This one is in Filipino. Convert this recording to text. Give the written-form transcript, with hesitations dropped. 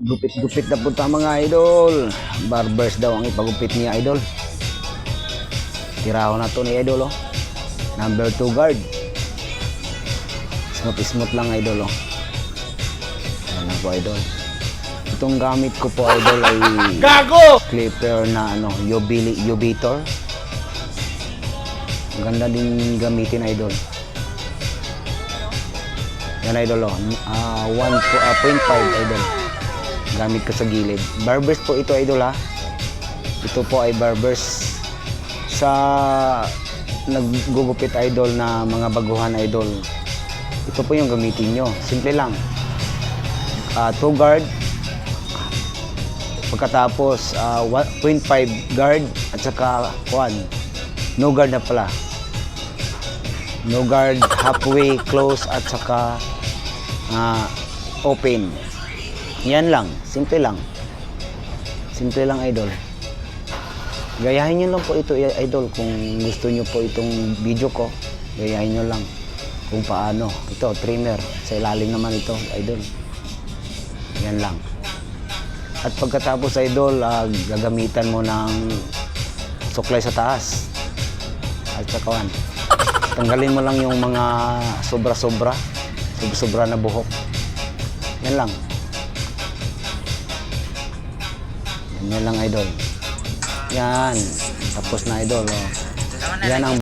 Gupit-gupit na punta mga idol. Barbers daw ang ipagupit niya idol. Tiraho na to ni idol oh. Number 2 guard. Smooth lang idol oh. Ayan na po idol. Itong gamit ko po idol ay Gago! Clipper na ano, Ubitor. Ganda din gamitin idol. Yan idol oh. 1.5 idol. Gamit ko sa gilid. Barbers po ito idol ha. Ito po ay barbers sa naggugupit idol na mga baguhan idol. Ito po yung gamitin nyo. Simple lang. 2 guard. Pagkatapos 1.5 guard at saka 1. No guard na pala. No guard, halfway, close at saka open. Yan lang. Simple lang. Simple lang idol. Gayahin nyo lang po ito idol kung gusto nyo po itong video ko. Gayahin nyo lang kung paano. Ito, trimmer. Sa ilalim naman ito idol. Yan lang. At pagkatapos idol, gagamitan mo ng suklay sa taas. At saka tanggalin mo lang yung mga sobra-sobra na buhok. Yan lang. Yan lang idol. Yan. Tapos na idol. Oh. Yan ang